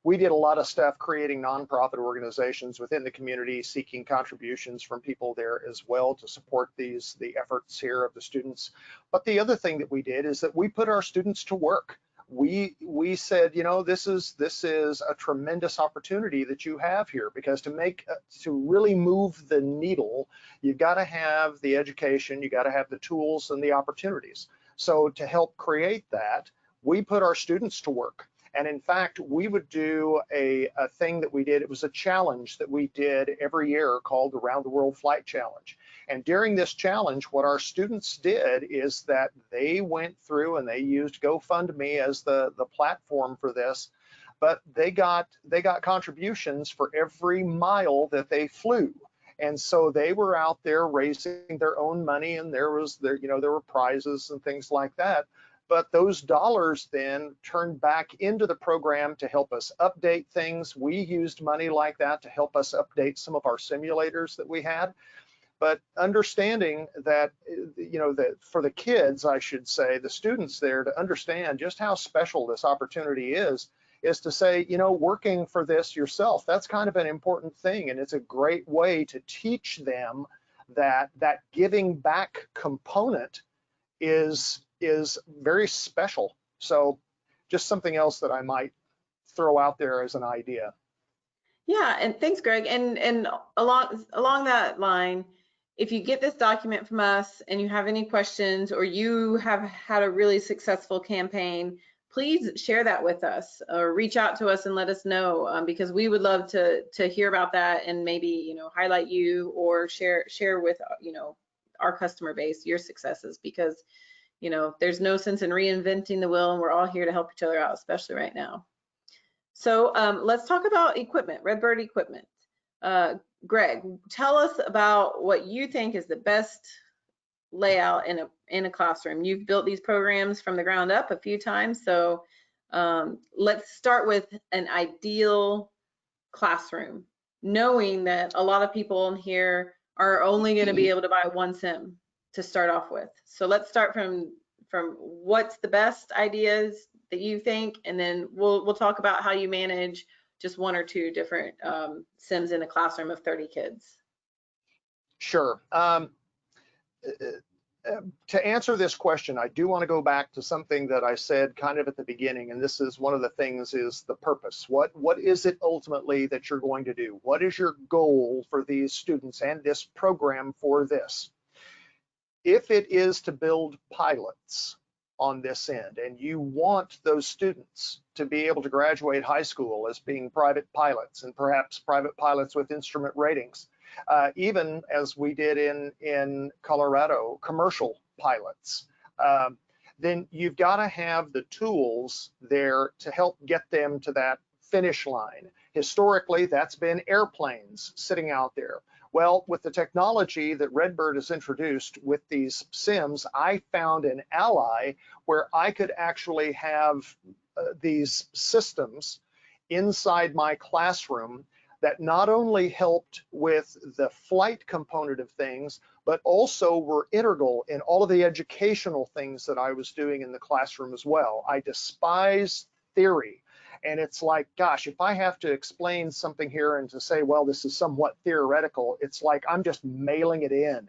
We did a lot of stuff creating nonprofit organizations within the community, seeking contributions from people there as well to support the efforts here of the students. But the other thing that we did is that we put our students to work. We said, you know, this is a tremendous opportunity that you have here, because to really move the needle, you've got to have the education, you got to have the tools and the opportunities. So to help create that, we put our students to work. And in fact, we would do a thing that we did. It was a challenge that we did every year called the Round the World Flight Challenge. And during this challenge, what our students did is that they went through and they used GoFundMe as the platform for this, but they got contributions for every mile that they flew. And so they were out there raising their own money, and there were prizes and things like that. But those dollars then turned back into the program to help us update things. We used money like that to help us update some of our simulators that we had. But understanding that, you know, that for the kids, I should say, the students there, to understand just how special this opportunity is to say, you know, working for this yourself, that's kind of an important thing. And it's a great way to teach them that giving back component is very special. So just something else that I might throw out there as an idea. Yeah, and thanks, Greg. And along that line, if you get this document from us and you have any questions, or you have had a really successful campaign, please share that with us, or reach out to us and let us know, because we would love to hear about that, and maybe, you know, highlight you, or share with, you know, our customer base your successes, because, you know, there's no sense in reinventing the wheel, and we're all here to help each other out, especially right now. So let's talk about equipment, Redbird equipment. Greg, tell us about what you think is the best layout in a classroom. You've built these programs from the ground up a few times, so let's start with an ideal classroom, knowing that a lot of people in here are only going to be able to buy one sim to start off with. So let's start from what's the best ideas that you think, and then we'll talk about how you manage just one or two different sims in a classroom of 30 kids. Sure. To answer this question, I do want to go back to something that I said kind of at the beginning, and this is one of the things, is the purpose. What is it ultimately that you're going to do? What is your goal for these students and this program for this? If it is to build pilots on this end, and you want those students to be able to graduate high school as being private pilots, and perhaps private pilots with instrument ratings, even as we did in Colorado, commercial pilots, then you've got to have the tools there to help get them to that finish line. Historically, that's been airplanes sitting out there. Well, with the technology that Redbird has introduced with these sims, I found an ally where I could actually have these systems inside my classroom that not only helped with the flight component of things, but also were integral in all of the educational things that I was doing in the classroom as well. I despise theory. And it's like, gosh, if I have to explain something here and to say, well, this is somewhat theoretical, it's like I'm just mailing it in.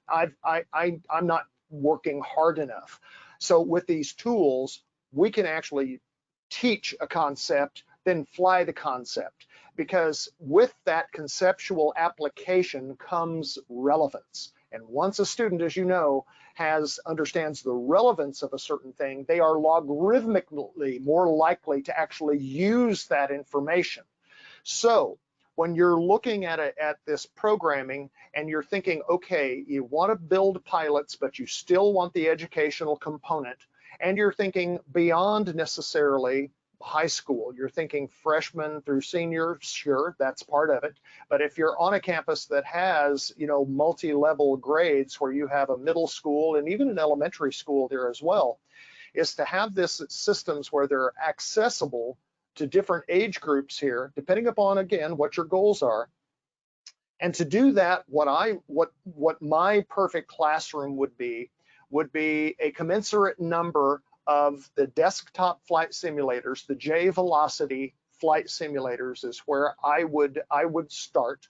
I'm not working hard enough. So with these tools, we can actually teach a concept, then fly the concept, because with that conceptual application comes relevance. And once a student, as you know, understands the relevance of a certain thing, they are logarithmically more likely to actually use that information. So when you're looking at this programming and you're thinking, okay, you want to build pilots, but you still want the educational component, and you're thinking beyond necessarily high school, you're thinking freshmen through seniors, sure, that's part of it. But if you're on a campus that has, multi-level grades where you have a middle school and even an elementary school there as well, is to have this systems where they're accessible to different age groups here, depending upon, again, what your goals are. And to do that, what my perfect classroom would be a commensurate number of the desktop flight simulators. The J velocity flight simulators is where I would start,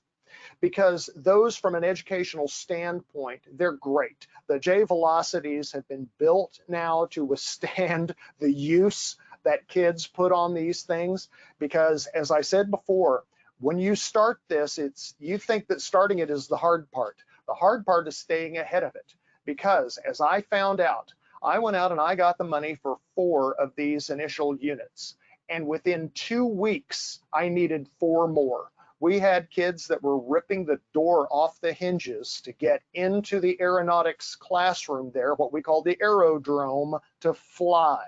because those, from an educational standpoint, they're great. The J velocities have been built now to withstand the use that kids put on these things, because as I said before, when you start this, you think that starting it is the hard part. The hard part is staying ahead of it, because as I found out, I went out and I got the money for 4 of these initial units. And within 2 weeks, I needed 4 more. We had kids that were ripping the door off the hinges to get into the aeronautics classroom there, what we call the aerodrome, to fly.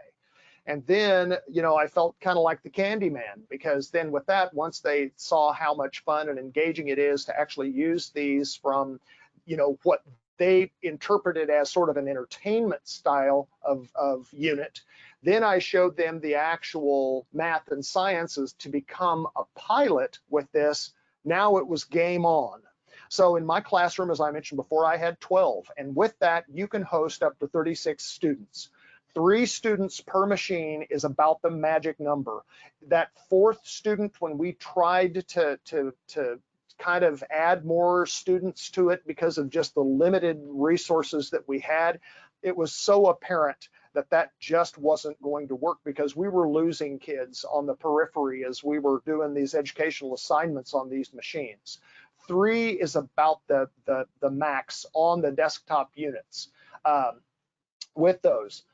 And then, I felt kind of like the candy man, because then with that, once they saw how much fun and engaging it is to actually use these from, what they interpreted as sort of an entertainment style of unit, then I showed them the actual math and sciences to become a pilot with this. Now it was game on. So in my classroom, as I mentioned before, I had 12. And with that, you can host up to 36 students. 3 students per machine is about the magic number. That 4th student, when we tried to kind of add more students to it because of just the limited resources that we had, it was so apparent that just wasn't going to work, because we were losing kids on the periphery as we were doing these educational assignments on these machines. 3 is about the max on the desktop units with those.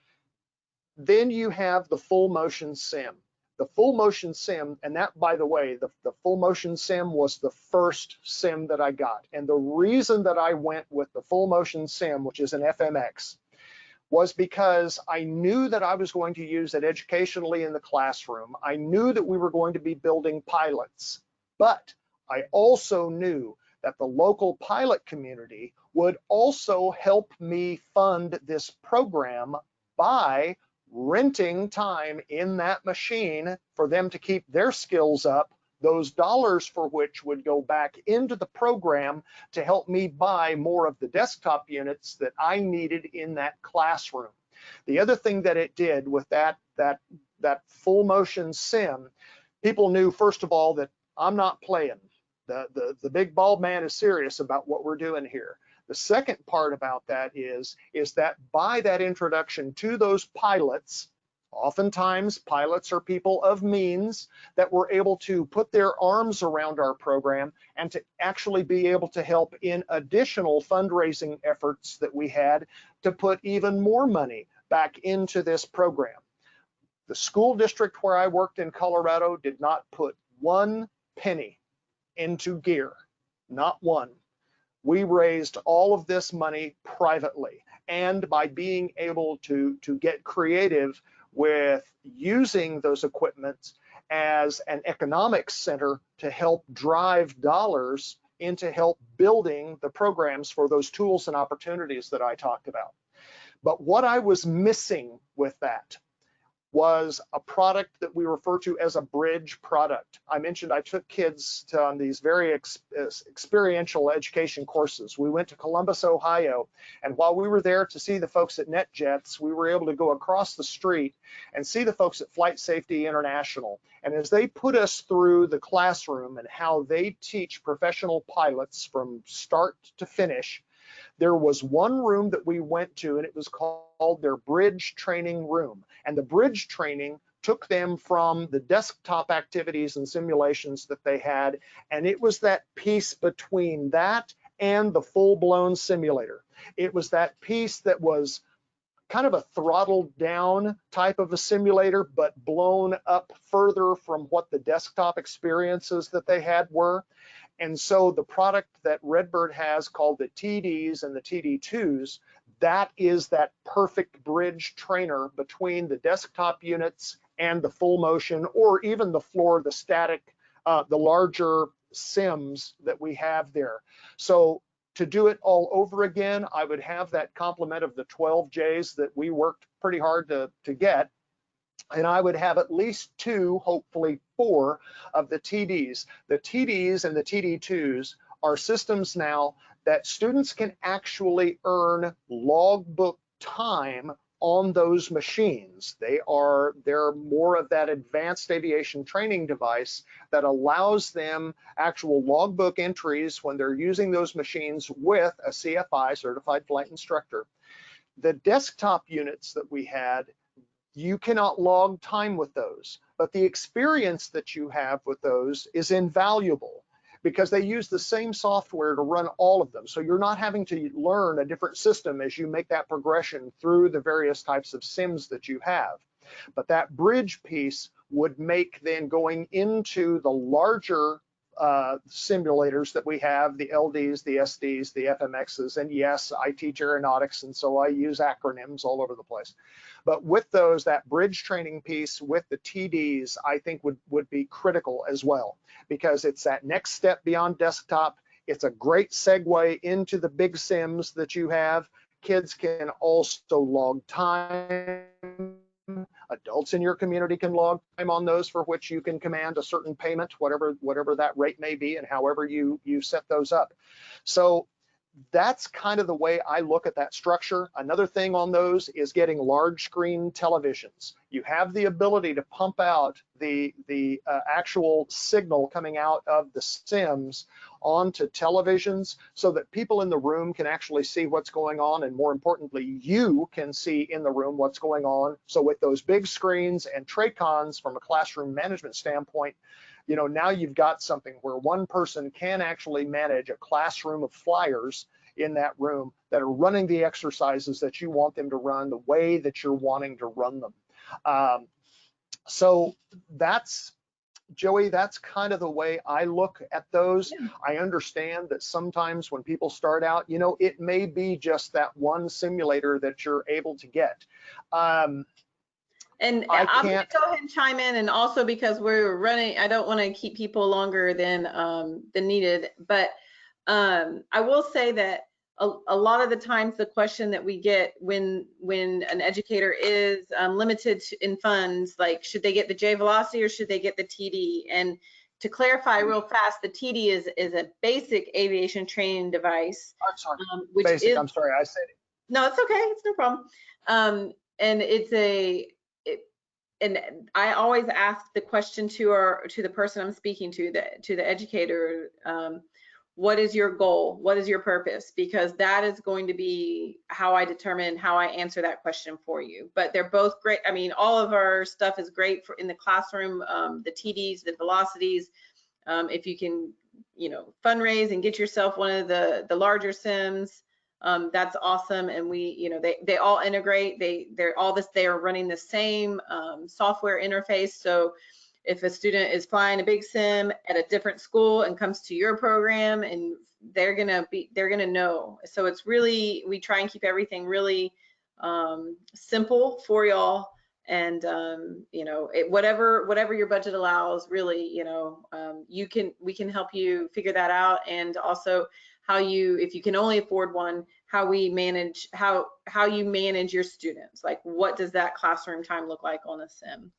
Then you have the full motion sim. The full motion sim, and that, by the way, the full motion sim was the first sim that I got. And the reason that I went with the full motion sim, which is an FMX, was because I knew that I was going to use it educationally in the classroom. I knew that we were going to be building pilots, but I also knew that the local pilot community would also help me fund this program by renting time in that machine for them to keep their skills up, those dollars for which would go back into the program to help me buy more of the desktop units that I needed in that classroom. The other thing that it did with that full motion sim, people knew, first of all, that I'm not playing. The big bald man is serious about what we're doing here. The second part about that is that by that introduction to those pilots, oftentimes pilots are people of means that were able to put their arms around our program and to actually be able to help in additional fundraising efforts that we had to put even more money back into this program. The school district where I worked in Colorado did not put 1 penny into gear, not one. We raised all of this money privately, and by being able to get creative with using those equipments as an economic center to help drive dollars into help building the programs for those tools and opportunities that I talked about. But what I was missing with that was a product that we refer to as a bridge product. I mentioned I took kids on these very experiential education courses. We went to Columbus, Ohio, and while we were there to see the folks at NetJets, we were able to go across the street and see the folks at Flight Safety International. And as they put us through the classroom and how they teach professional pilots from start to finish, there was one room that we went to, and it was called their bridge training room. And the bridge training took them from the desktop activities and simulations that they had, and it was that piece between that and the full-blown simulator. It was that piece that was kind of a throttled down type of a simulator, but blown up further from what the desktop experiences that they had were. And so the product that Redbird has, called the TDs and the TD2s, that is that perfect bridge trainer between the desktop units and the full motion, or even the floor, the static, the larger sims that we have there. So to do it all over again, I would have that complement of the 12Js that we worked pretty hard to get. And I would have at least 2, hopefully 4, of the TDs. The TDs and the TD2s are systems now that students can actually earn logbook time on those machines. They're more of that advanced aviation training device that allows them actual logbook entries when they're using those machines with a CFI, certified flight instructor. The desktop units that we had, you cannot log time with those, but the experience that you have with those is invaluable because they use the same software to run all of them. So you're not having to learn a different system as you make that progression through the various types of sims that you have. But that bridge piece would make then going into the larger simulators that we have, the LDs, the SDs, the FMXs, and yes, I teach aeronautics, and so I use acronyms all over the place. But with those, that bridge training piece with the TDs, I think would be critical as well, because it's that next step beyond desktop. It's a great segue into the big sims that you have. Kids can also log time. Adults in your community can log time on those, for which you can command a certain payment, whatever that rate may be, and however you set those up. So that's kind of the way I look at that structure. Another thing on those is getting large screen televisions. You have the ability to pump out the actual signal coming out of the sims onto televisions so that people in the room can actually see what's going on, and more importantly, you can see in the room what's going on. So with those big screens and Tracons from a classroom management standpoint, you know, now you've got something where one person can actually manage a classroom of flyers in that room that are running the exercises that you want them to run the way that you're wanting to run them. So that's, Joey, that's kind of the way I look at those. Yeah. I understand that sometimes when people start out, you know, it may be just that one simulator that you're able to get. And I'm going to go ahead and chime in, and also because we're running, I don't want to keep people longer than needed, but I will say that a lot of the times the question that we get when an educator is limited in funds, like should they get the J Velocity or should they get the TD? And to clarify real fast, the TD is a basic aviation training device. I'm sorry, basic, I'm sorry, I said it. No, it's okay, it's no problem. And it's and I always ask the question to the person I'm speaking to the educator, what is your goal? What is your purpose? Because that is going to be how I determine how I answer that question for you. But they're both great. I mean, all of our stuff is great for in the classroom, the TDs, the velocities. If you can, you know, fundraise and get yourself one of the larger sims, that's awesome. And we, you know, they all integrate. They're all this. They are running the same software interface. So if a student is flying a big sim at a different school and comes to your program, and they're gonna know. So it's really, we try and keep everything really simple for y'all. And you know, whatever your budget allows, really, you know, we can help you figure that out. And also how you, if you can only afford one, how we manage, how you manage your students. Like, what does that classroom time look like on a sim?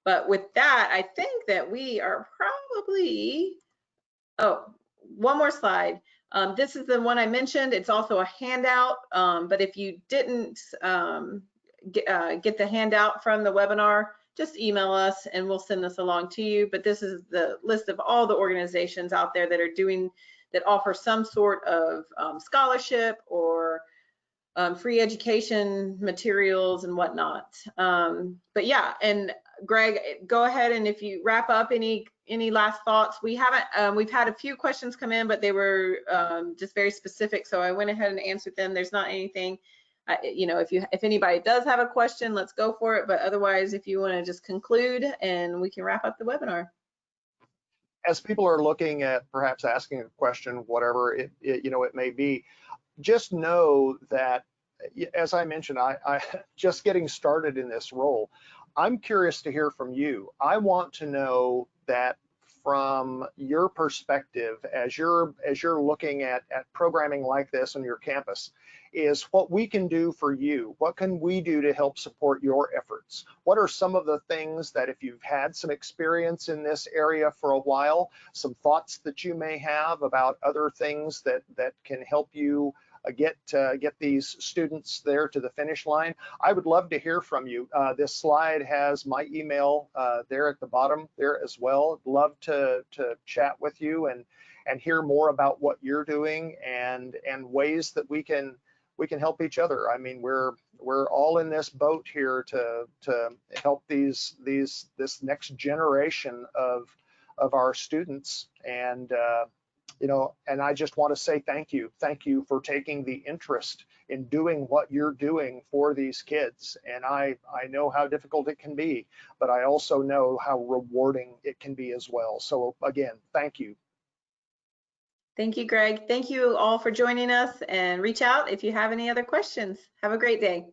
But with that, I think that we are probably, oh, one more slide. This is the one I mentioned. It's also a handout, but if you didn't get the handout from the webinar, just email us and we'll send this along to you. But this is the list of all the organizations out there that are doing, that offer some sort of scholarship or free education materials and whatnot. But yeah, and Greg, go ahead, and if you wrap up any last thoughts. We haven't, we've had a few questions come in, but they were just very specific, so I went ahead and answered them. There's not anything, you know, if anybody does have a question, let's go for it. But otherwise, if you want to just conclude, and we can wrap up the webinar. As people are looking at perhaps asking a question, whatever it you know it may be, just know that, as I mentioned, I just getting started in this role. I'm curious to hear from you. I want to know that from your perspective, as you're looking at programming like this on your campus, is what we can do for you. What can we do to help support your efforts? What are some of the things that, if you've had some experience in this area for a while, some thoughts that you may have about other things that can help you get these students there to the finish line? I would love to hear from you. This slide has my email there at the bottom there as well. I'd love to chat with you and hear more about what you're doing and ways that we can help each other. I mean, we're all in this boat here to help this next generation of our students, and you know, and I just want to say thank you for taking the interest in doing what you're doing for these kids. And I know how difficult it can be, but I also know how rewarding it can be as well. So again, thank you. Thank you, Greg. Thank you all for joining us, and reach out if you have any other questions. Have a great day.